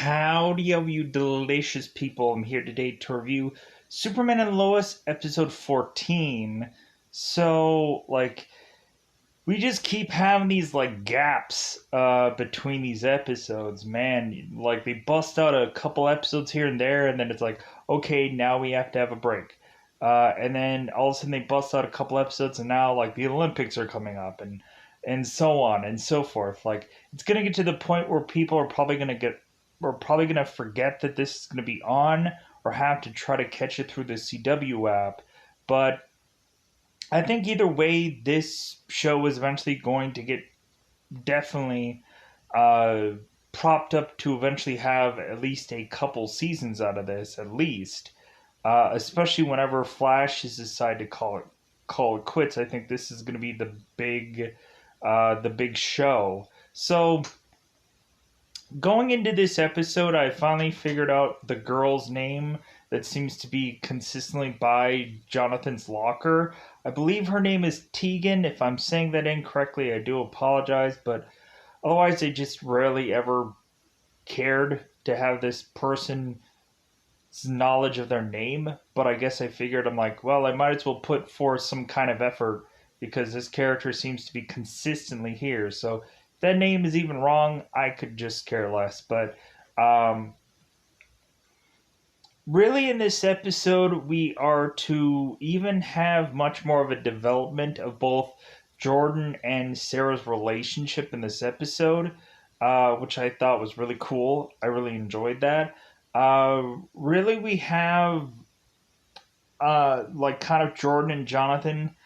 Howdy, of you delicious people. I'm here today to review Superman and Lois episode 14. We just keep having these, gaps between these episodes, man. Like, they bust out a couple episodes here and there, and then it's like, okay, now we have to have a break. And then all of a sudden they bust out a couple episodes, and now, like, the Olympics are coming up, and so on and so forth. Like, it's gonna get to the point where people are probably gonna get we're probably going to forget that this is going to be on or have to try to catch it through the CW app. But I think either way, this show is eventually going to get definitely uh, propped up to eventually have at least a couple seasons out of this, at least. Especially whenever Flash has decided to call it quits. I think this is going to be the big show. So going into this episode, I finally figured out the girl's name that seems to be consistently by Jonathan's locker. I believe her name is Tegan. If I'm saying that incorrectly, I do apologize, but otherwise, I just rarely ever cared to have this person's knowledge of their name. But I guess I figured, I'm like, well, I might as well put forth some kind of effort because this character seems to be consistently here. So that name is even wrong, I could just care less. But um, really, in this episode, we are to even have much more of a development of both Jordan and Sarah's relationship in this episode, which I thought was really cool. I really enjoyed that. Really, we have kind of Jordan and Jonathan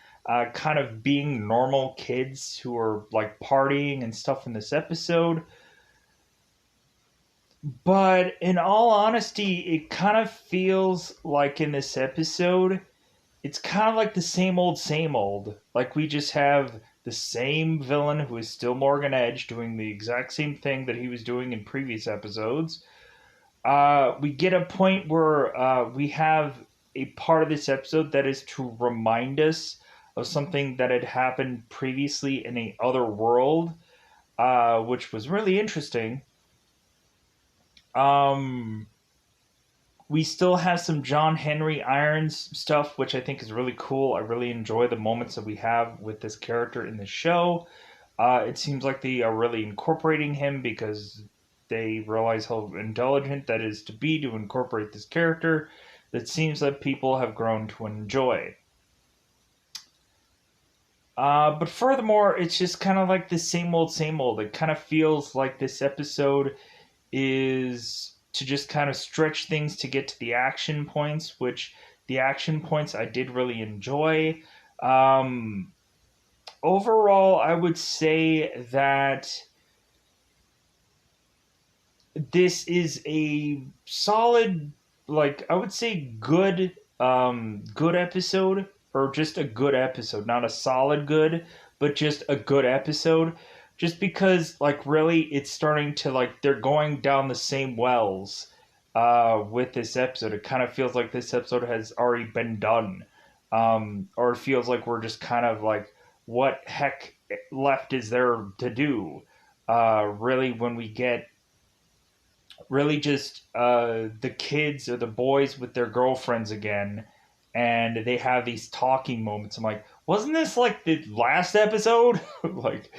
kind of being normal kids who are like partying and stuff in this episode. But in all honesty, it kind of feels like in this episode, it's kind of like the same old, same old. Like we just have the same villain who is still Morgan Edge doing the exact same thing that he was doing in previous episodes. We get a point where we have a part of this episode that is to remind us of something that had happened previously in a other world, which was really interesting. Um, we still have some John Henry Irons stuff, which I think is really cool. I really enjoy the moments that we have with this character in the show. It seems like they are really incorporating him because they realize how intelligent that is to be to incorporate this character that seems that people have grown to enjoy. But furthermore, it's just kind of like the same old, same old. It kind of feels like this episode is to just kind of stretch things to get to the action points, which the action points I did really enjoy. Um, Overall, I would say that this is a solid, like I would say good episode, or just a good episode, not a solid good, but just a good episode. Just because, like, really, it's starting to, like, they're going down the same wells with this episode. It kind of feels like this episode has already been done. Or it feels like we're just kind of like, what heck left is there to do? Really, when we get really just the kids or the boys with their girlfriends again, and they have these talking moments. I'm like, wasn't this like the last episode? Like,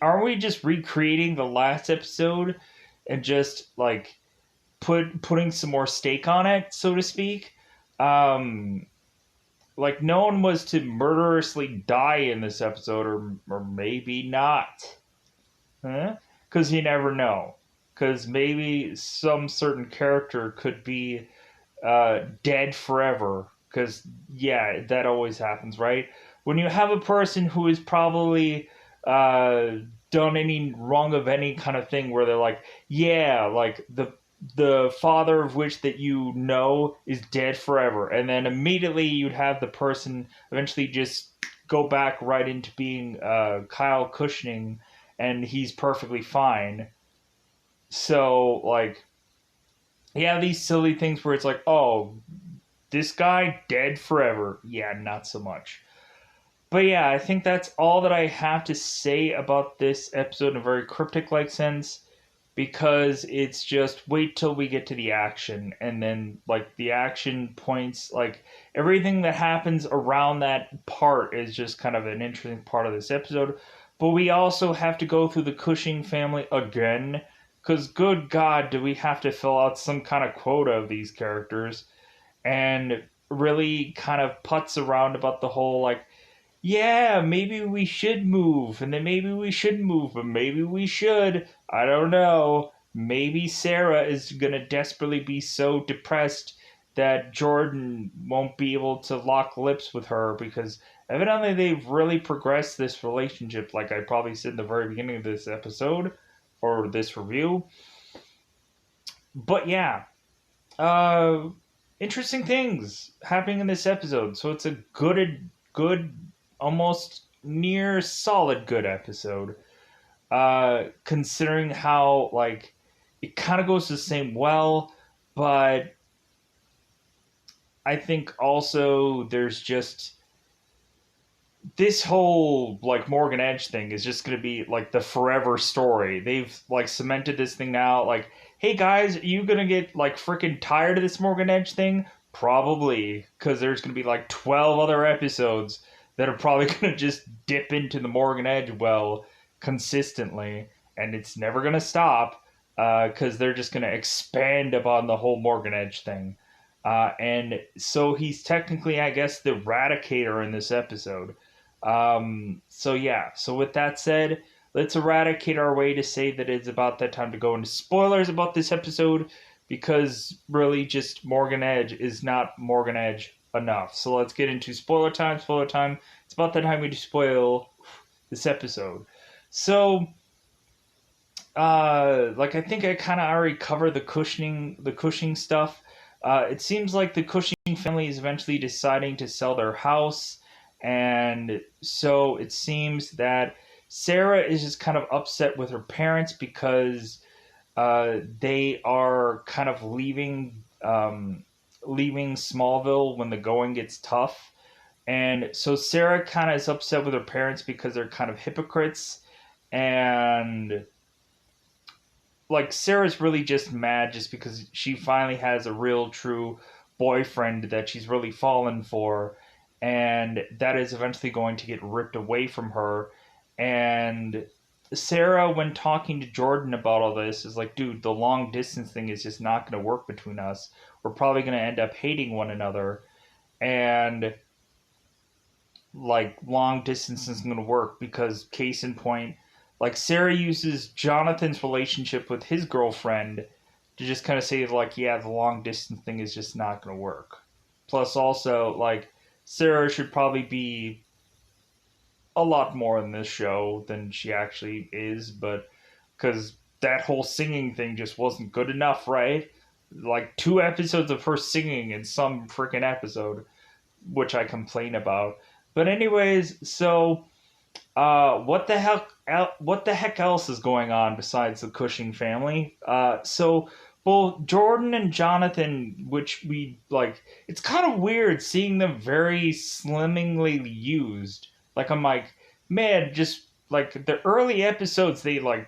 aren't we just recreating the last episode and just like putting some more stake on it, so to speak? Um, like, no one was to murderously die in this episode, or maybe not, huh? Because you never know. Because maybe some certain character could be dead forever. Because, yeah, that always happens, right? When you have a person who is probably uh, done any wrong of any kind of thing where they're like, yeah, like the father of which that you know is dead forever. And then immediately you'd have the person eventually just go back right into being Kyle Cushing, and he's perfectly fine. So, like, yeah, these silly things where it's like, oh, this guy dead forever. Yeah, not so much. But yeah, I think that's all that I have to say about this episode in a very cryptic like sense because it's just wait till we get to the action, and then like the action points, like everything that happens around that part is just kind of an interesting part of this episode. But we also have to go through the Cushing family again, because good God, do we have to fill out some kind of quota of these characters, and really kind of putts around about the whole like, yeah, maybe we should move, and then maybe we shouldn't move, but maybe we should. I don't know. Maybe Sarah is gonna desperately be so depressed that Jordan won't be able to lock lips with her, because evidently they've really progressed this relationship, like I probably said in the very beginning of this episode or this review. But yeah, uh, interesting things happening in this episode. So it's a good, almost near solid good episode. Considering how like it kind of goes the same well, but I think also there's just this whole like Morgan Edge thing is just gonna be like the forever story. They've like cemented this thing now. Like, hey guys, are you gonna get like freaking tired of this Morgan Edge thing? Probably, because there's gonna be like 12 other episodes that are probably gonna just dip into the Morgan Edge well consistently, and it's never gonna stop because they're just gonna expand upon the whole Morgan Edge thing. And so he's technically, I guess, the Eradicator in this episode. So yeah, so with that said, let's eradicate our way to say that it's about that time to go into spoilers about this episode, because really just Morgan Edge is not Morgan Edge enough. So let's get into spoiler time, spoiler time. It's about that time we spoil this episode. So, like I think I kind of already covered the Cushing stuff. It seems like the Cushing family is eventually deciding to sell their house, and so it seems that Sarah is just kind of upset with her parents because they are kind of leaving Smallville when the going gets tough, and so Sarah kind of is upset with her parents because they're kind of hypocrites, and like Sarah's really just mad just because she finally has a real true boyfriend that she's really fallen for, and that is eventually going to get ripped away from her. And Sarah, when talking to Jordan about all this, is like, dude, the long distance thing is just not going to work between us. We're probably going to end up hating one another, and like long distance isn't going to work because case in point, like Sarah uses Jonathan's relationship with his girlfriend to just kind of say like, yeah, the long distance thing is just not going to work. Plus also like Sarah should probably be a lot more in this show than she actually is, but because that whole singing thing just wasn't good enough, right? Like 2 episodes of her singing in some freaking episode, which I complain about. But anyways, so what the heck? What the heck else is going on besides the Cushing family? So both Jordan and Jonathan, which we like, it's kind of weird seeing them very slimmingly used. Like I'm like, man, just like the early episodes, they like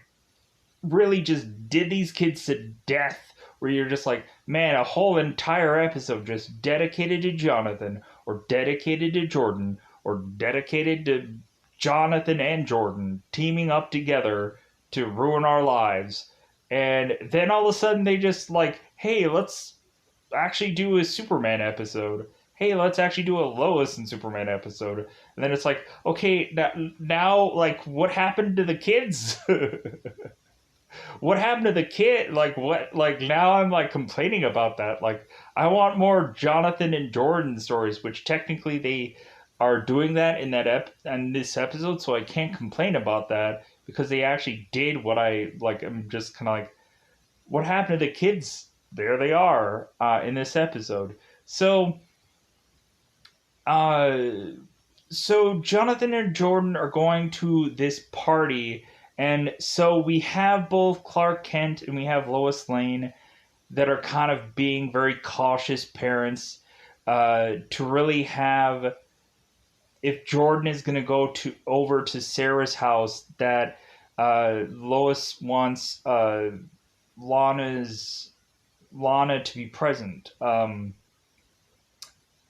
really just did these kids to death, where you're just like, man, a whole entire episode just dedicated to Jonathan or dedicated to Jordan or dedicated to Jonathan and Jordan teaming up together to ruin our lives. And then all of a sudden they just like, hey, let's actually do a Superman episode. Hey, let's actually do a Lois and Superman episode. And then it's like, okay, now like, what happened to the kids? What happened to the kid? Like what? Like now I'm like complaining about that. Like I want more Jonathan and Jordan stories, which technically they are doing that in that in this episode, so I can't complain about that because they actually did what I like. I'm just kind of like, what happened to the kids? There they are in this episode. So, uh, so Jonathan and Jordan are going to this party, and so we have both Clark Kent and we have Lois Lane that are kind of being very cautious parents to really have, if Jordan is going to go to over to Sarah's house, that Lois wants Lana to be present.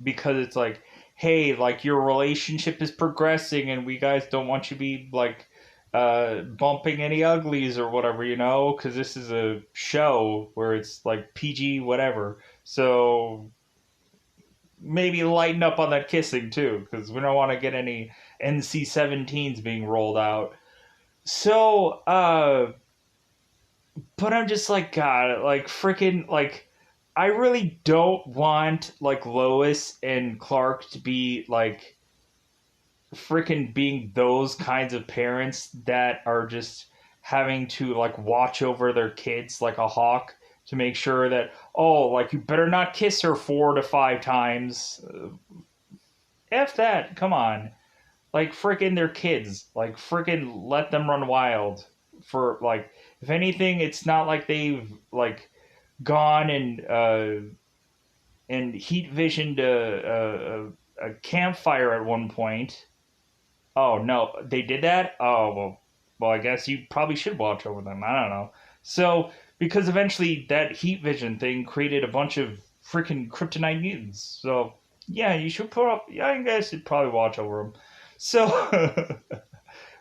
Because it's like, hey, like your relationship is progressing and we guys don't want you to be like bumping any uglies or whatever, because this is a show where it's like PG whatever. So maybe lighten up on that kissing too, because we don't want to get any NC-17s being rolled out. So, but I'm just like, God, like freaking, like, I really don't want like Lois and Clark to be like freaking being those kinds of parents that are just having to like watch over their kids like a hawk to make sure that, oh, like you better not kiss her 4 to 5 times. F that, come on. Like freaking their kids. Like freaking let them run wild. For like, if anything, it's not like they've like gone and heat visioned a campfire at one point. Oh no, they did that. Oh well, I guess you probably should watch over them. I don't know. So because eventually that heat vision thing created a bunch of freaking kryptonite mutants. So yeah, you should put up. Yeah, I guess you'd probably watch over them. So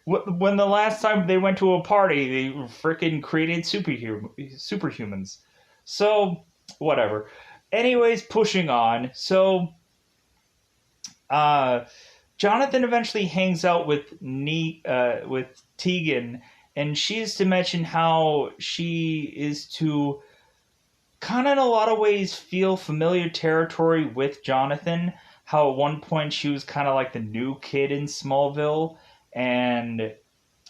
when the last time they went to a party, they freaking created superhumans. So whatever. Anyways, pushing on. So uh Jonathan eventually hangs out with Tegan, and she's to mention how she is to kind of in a lot of ways feel familiar territory with Jonathan. How at one point she was kind of like the new kid in Smallville, and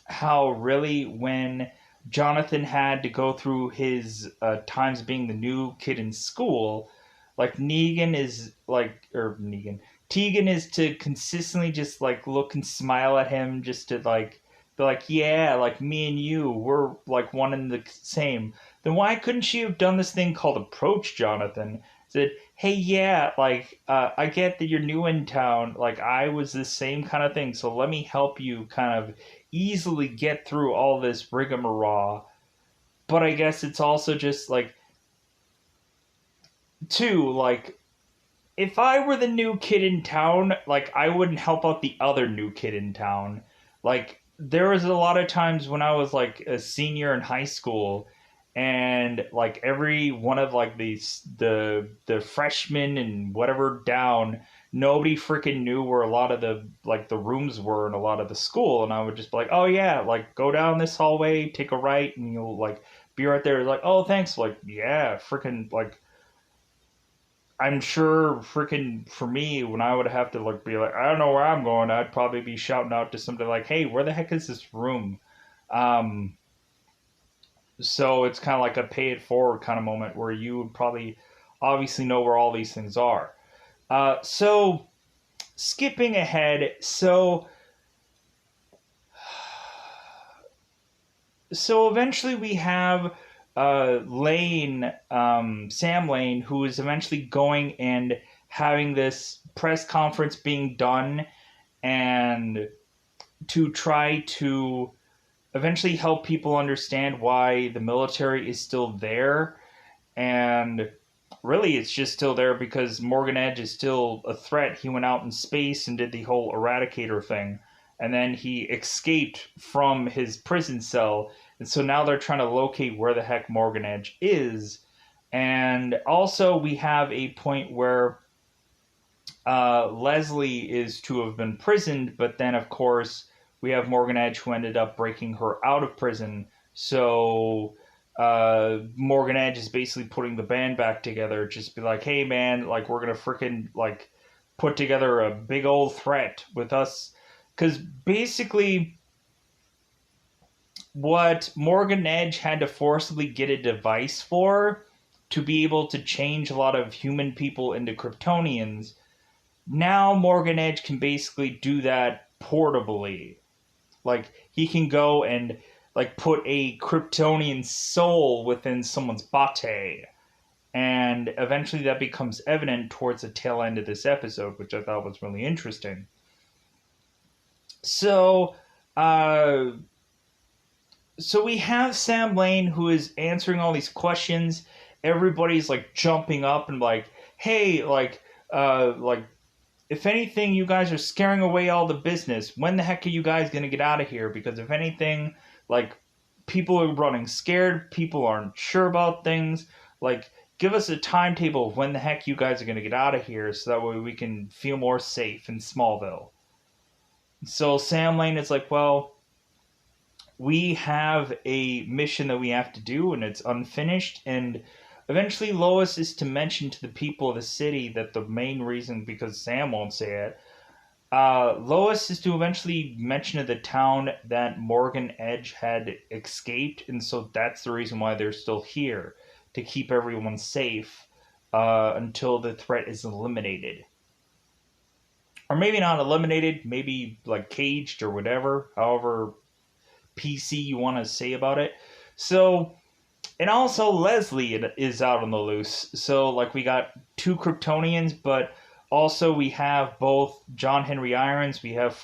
how really when Jonathan had to go through his times being the new kid in school, like Negan is like, or Negan, Tegan is to consistently just like look and smile at him, just to like be like, yeah, like me and you, we're like one and the same. Then why couldn't she have done this thing called approach Jonathan? Said, hey, yeah, like I get that you're new in town. Like I was the same kind of thing, so let me help you kind of easily get through all this rigmarole. But I guess it's also just like, too, like, if I were the new kid in town, like, I wouldn't help out the other new kid in town. Like, there was a lot of times when I was like a senior in high school, and like every one of like the freshmen and whatever down, nobody freaking knew where a lot of the rooms were in a lot of the school, and I would just be like, oh yeah, like go down this hallway, take a right, and you'll like be right there. Like, oh thanks, like yeah, freaking like I'm sure freaking for me, when I would have to like be like, I don't know where I'm going, I'd probably be shouting out to somebody like, hey, where the heck is this room? Um, so it's kind of like a pay it forward kind of moment where you would probably obviously know where all these things are. So skipping ahead, so eventually we have Sam Lane, who is eventually going and having this press conference being done and to try to eventually help people understand why the military is still there. And really, it's just still there because Morgan Edge is still a threat. He went out in space and did the whole Eradicator thing. And then he escaped from his prison cell. And so now they're trying to locate where the heck Morgan Edge is. And also, we have a point where Leslie is to have been prisoned, but then, of course, we have Morgan Edge who ended up breaking her out of prison. So Morgan Edge is basically putting the band back together. Just be like, hey, man, like, we're going to freaking, like, put together a big old threat with us. Because basically, what Morgan Edge had to forcibly get a device for to be able to change a lot of human people into Kryptonians, now Morgan Edge can basically do that portably. Like he can go and like put a Kryptonian soul within someone's body. And eventually that becomes evident towards the tail end of this episode, which I thought was really interesting. So, uh, so we have Sam Lane who is answering all these questions. Everybody's like jumping up and like, hey, like if anything, you guys are scaring away all the business. When the heck are you guys gonna get out of here? Because if anything, like people are running scared, people aren't sure about things. Like, give us a timetable of when the heck you guys are gonna get out of here, so that way we can feel more safe in Smallville. So Sam Lane is like, well, we have a mission that we have to do and it's unfinished, and eventually Lois is to mention to the people of the city that the main reason, because Sam won't say it, Lois is to eventually mention to the town that Morgan Edge had escaped, and so that's the reason why they're still here, to keep everyone safe until the threat is eliminated. Or maybe not eliminated, maybe like caged or whatever, however PC you want to say about it. So, and also Leslie is out on the loose. So, like, we got two Kryptonians, but also we have both John Henry Irons, we have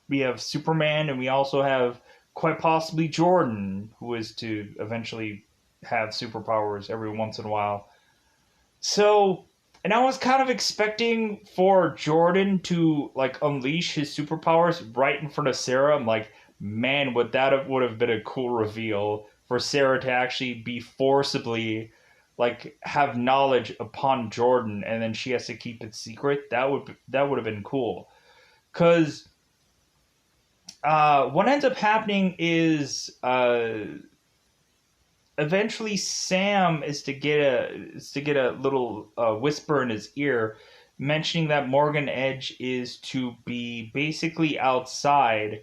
we have Superman, and we also have quite possibly Jordan, who is to eventually have superpowers every once in a while. So, and I was kind of expecting for Jordan to like unleash his superpowers right in front of Sarah. I'm like, man, would have been a cool reveal for Sarah to actually be forcibly like have knowledge upon Jordan, and then she has to keep it secret. That would have been cool. Cause what ends up happening is eventually Sam is to get a little whisper in his ear, mentioning that Morgan Edge is to be basically outside,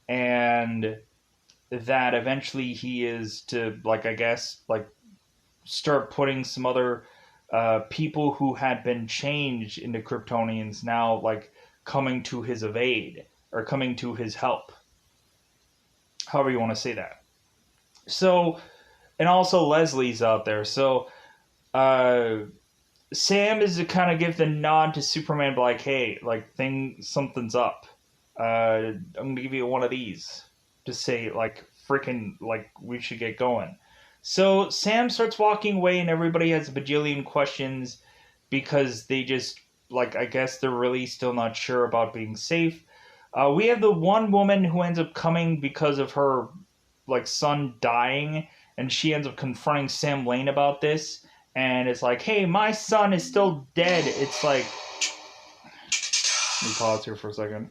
and that eventually he is to, like, I guess, like, start putting some other people who had been changed into Kryptonians now, like, coming to his aid or coming to his help, however you want to say that. So, and also Leslie's out there. So uh, Sam is to kind of give the nod to Superman, like, hey, like, something's up. I'm gonna give you one of these to say, like, freaking, like, we should get going. So Sam starts walking away, and everybody has a bajillion questions because they just, like, I guess they're really still not sure about being safe. We have the one woman who ends up coming because of her like son dying, and she ends up confronting Sam Lane about this, and it's like, hey, my son is still dead. It's like, let me pause here for a second.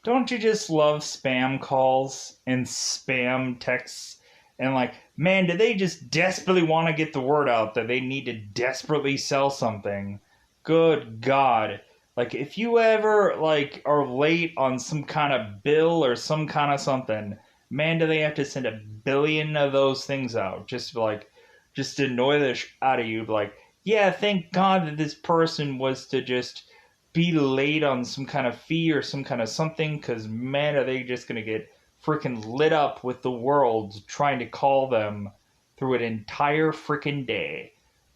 Don't you just love spam calls and spam texts? And like, man, do they just desperately want to get the word out that they need to desperately sell something? Good God. Like, if you ever like are late on some kind of bill or some kind of something, man, do they have to send a billion of those things out just to annoy the out of you? Like, yeah, thank God that this person was to just be late on some kind of fee or some kind of something, because man, are they just gonna get freaking lit up with the world trying to call them through an entire freaking day.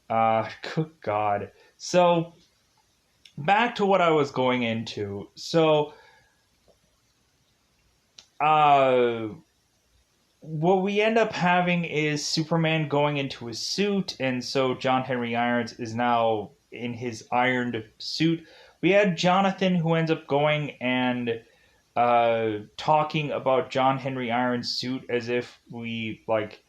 Good God. So back to what I was going into. So uh what we end up having is Superman going into his suit, and so John Henry Irons is now in his ironed suit. We had Jonathan who ends up going and talking about John Henry Irons' suit as if we like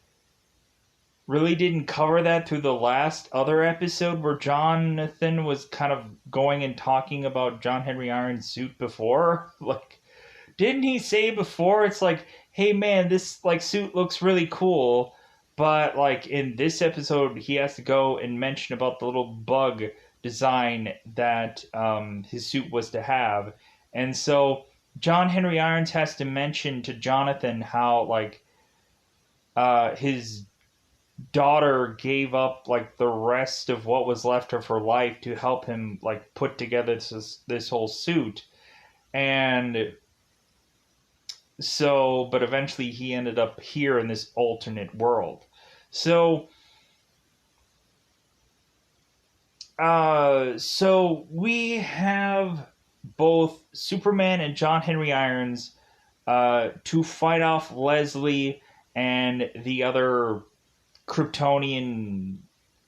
really didn't cover that through the last other episode where Jonathan was kind of going and talking about John Henry Irons' suit before. Like, didn't he say before, it's like, hey man, this like suit looks really cool, but like in this episode he has to go and mention about the little bug design that his suit was to have. And so John Henry Irons has to mention to Jonathan how like his daughter gave up like the rest of what was left of her life to help him like put together this whole suit. And so, but eventually he ended up here in this alternate world. So, so we have both Superman and John Henry Irons to fight off Leslie and the other Kryptonian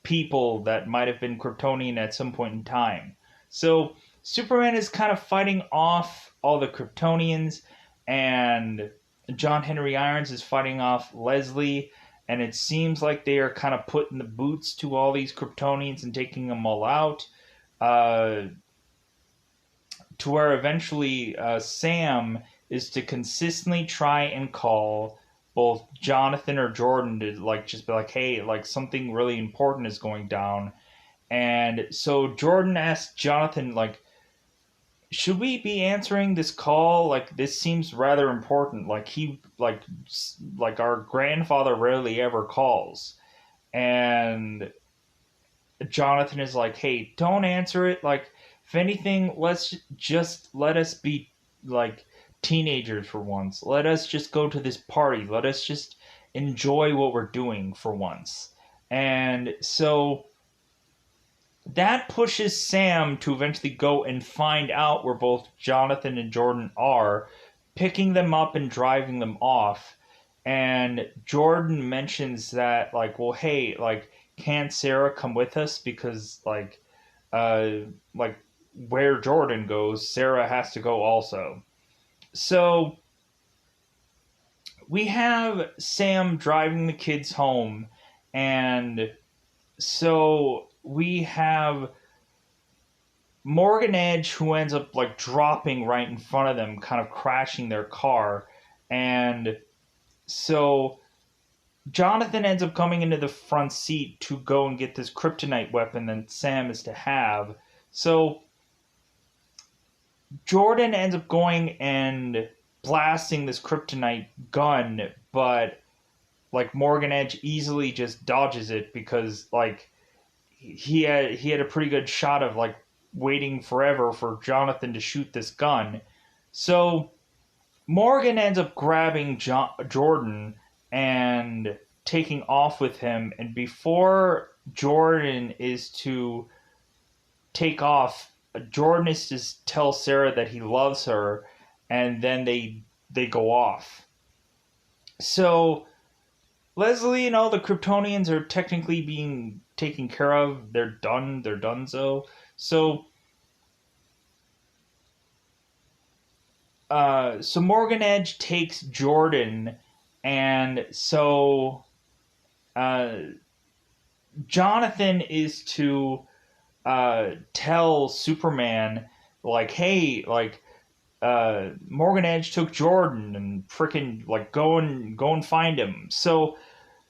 people that might have been Kryptonian at some point in time. So Superman is kind of fighting off all the Kryptonians, and John Henry Irons is fighting off Leslie, and it seems like they are kind of putting the boots to all these Kryptonians and taking them all out. Uh, to where eventually Sam is to consistently try and call both Jonathan or Jordan to like just be like, hey, like something really important is going down. And so Jordan asked Jonathan, like, should we be answering this call? Like, this seems rather important. Like our grandfather rarely ever calls. And Jonathan is like, hey, don't answer it. Like, if anything, let us be like teenagers for once. Let us just go to this party. Let us just enjoy what we're doing for once. And so that pushes Sam to eventually go and find out where both Jonathan and Jordan are, picking them up and driving them off. And Jordan mentions that, like, well, hey, like, can't Sarah come with us? Because, uh, like, where Jordan goes, Sarah has to go also. So we have Sam driving the kids home, and so we have Morgan Edge, who ends up like dropping right in front of them, kind of crashing their car. And so Jonathan ends up coming into the front seat to go and get this kryptonite weapon that Sam is to have. So Jordan ends up going and blasting this kryptonite gun, but like Morgan Edge easily just dodges it because like he had a pretty good shot of like waiting forever for Jonathan to shoot this gun. So Morgan ends up grabbing Jordan and taking off with him. And before Jordan is to take off, Jordan is to tell Sarah that he loves her, and then they go off. So Leslie and all the Kryptonians are technically being taken care of. They're done. They're donezo. So Morgan Edge takes Jordan, and so uh, Jonathan is to tell Superman, like, hey, like, Morgan Edge took Jordan, and freaking like go and find him. So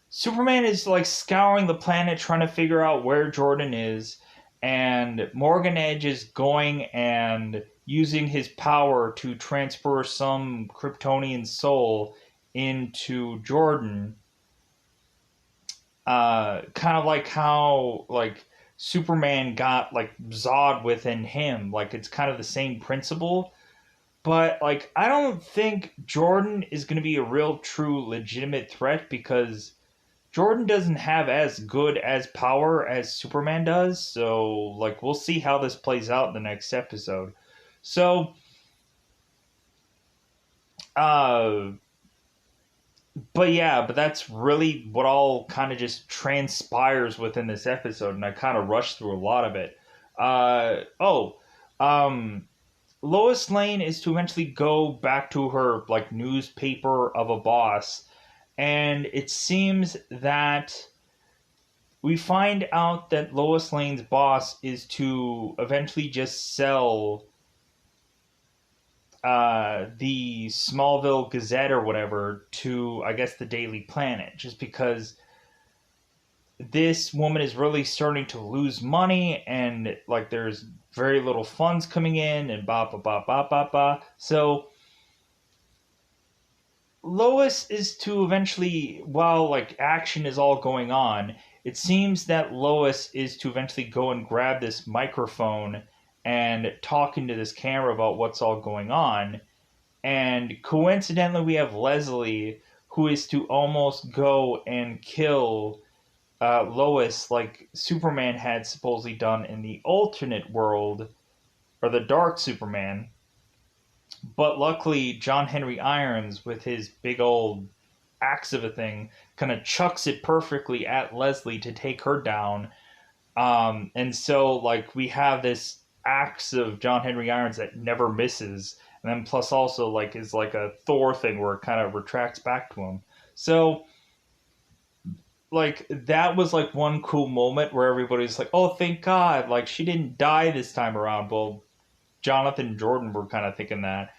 Superman is like scouring the planet trying to figure out where Jordan is, and Morgan Edge is going and using his power to transfer some Kryptonian soul into Jordan. Kind of like how like Superman got like Zod within him. Like it's kind of the same principle. But like I don't think Jordan is going to be a real true legitimate threat because Jordan doesn't have as good as power as Superman does, so like we'll see how this plays out in the next episode. So, uh, but yeah, but that's really what all kind of just transpires within this episode, and I kind of rushed through a lot of it. Uh, oh, um, Lois Lane is to eventually go back to her like newspaper of a boss, and it seems that we find out that Lois Lane's boss is to eventually just sell the Smallville Gazette or whatever to, I guess, the Daily Planet, just because this woman is really starting to lose money and like there's very little funds coming in and ba ba ba ba ba ba. So Lois is to eventually, while like action is all going on, it seems that Lois is to eventually go and grab this microphone and talk into this camera about what's all going on. And coincidentally, we have Leslie who is to almost go and kill Lois like Superman had supposedly done in the alternate world, or the Dark Superman. But luckily, John Henry Irons, with his big old axe of a thing, kind of chucks it perfectly at Leslie to take her down. And so, like, we have this axe of John Henry Irons that never misses. And then plus also, like, is like a Thor thing where it kind of retracts back to him. So, like, that was, like, one cool moment where everybody's like, oh, thank God. Like, she didn't die this time around. Well, Jonathan and Jordan were kind of thinking that.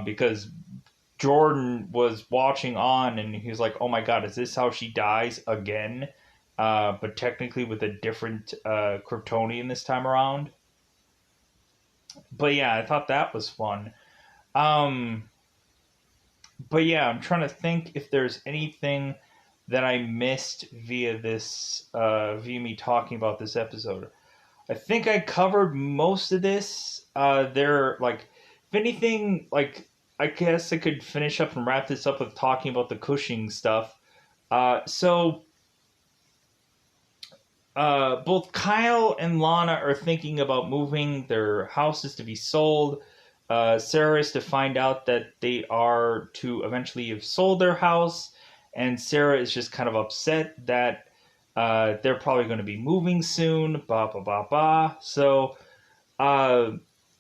Because Jordan was watching on and he was like, oh my God, is this how she dies again? But technically with a different Kryptonian this time around. But yeah, I thought that was fun. Um, but yeah, I'm trying to think if there's anything that I missed via via me talking about this episode. I think I covered most of this. If anything, like, I guess I could finish up and wrap this up with talking about the Cushing stuff. Both Kyle and Lana are thinking about moving their houses to be sold. Sarah is to find out that they are to eventually have sold their house, and Sarah is just kind of upset that they're probably going to be moving soon. Blah blah blah blah. So, uh,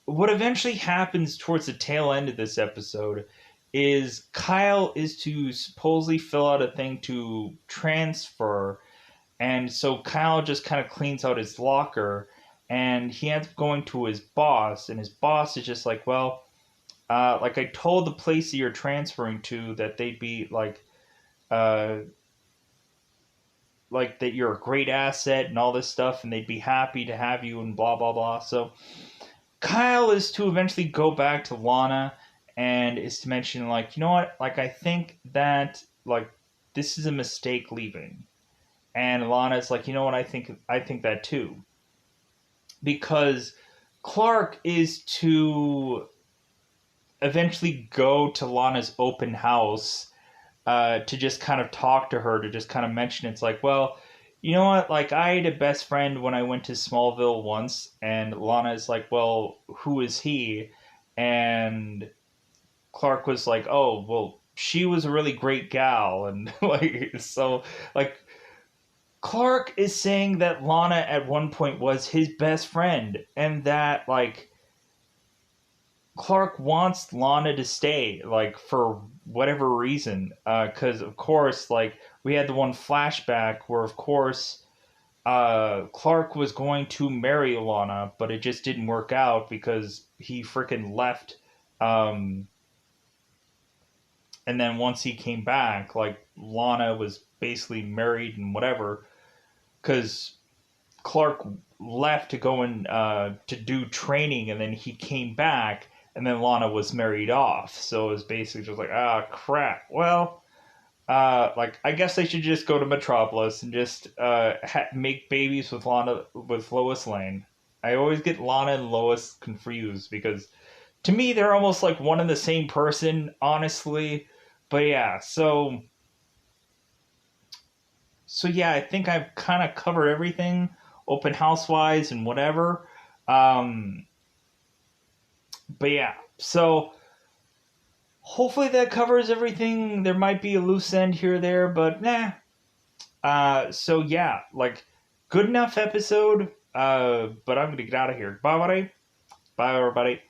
what eventually happens towards the tail end of this episode is Kyle is to supposedly fill out a thing to transfer, and so Kyle just kind of cleans out his locker, and he ends up going to his boss, and his boss is just like, well, like, I told the place that you're transferring to that they'd be uh, like that you're a great asset and all this stuff, and they'd be happy to have you and blah blah blah. So Kyle is to eventually go back to Lana and is to mention, like, you know what, like, I think that, like, this is a mistake leaving. And Lana's like, you know what, I think that too. Because Clark is to eventually go to Lana's open house to just kind of talk to her, to just kind of mention it's like, well, you know what, like, I had a best friend when I went to Smallville once, and Lana is like, well, who is he? And Clark was like, oh, well, she was a really great gal, and like, so, like, Clark is saying that Lana at one point was his best friend, and that, like, Clark wants Lana to stay, like, for whatever reason. Because, of course, like, we had the one flashback where, of course, Clark was going to marry Lana, but it just didn't work out because he freaking left. Um, and then once he came back, like, Lana was basically married and whatever. Because Clark left to go and to do training, and then he came back, and then Lana was married off. So it was basically just like, ah, crap. Well, like, I guess I should just go to Metropolis and just make babies with Lois Lane. I always get Lana and Lois confused because to me they're almost like one and the same person, honestly. But yeah, so yeah, I think I've kind of covered everything, open house wise and whatever. Um, but yeah, so hopefully that covers everything. There might be a loose end here or there, but nah. So yeah, like, good enough episode. But I'm gonna get out of here. Bye, everybody. Bye, everybody.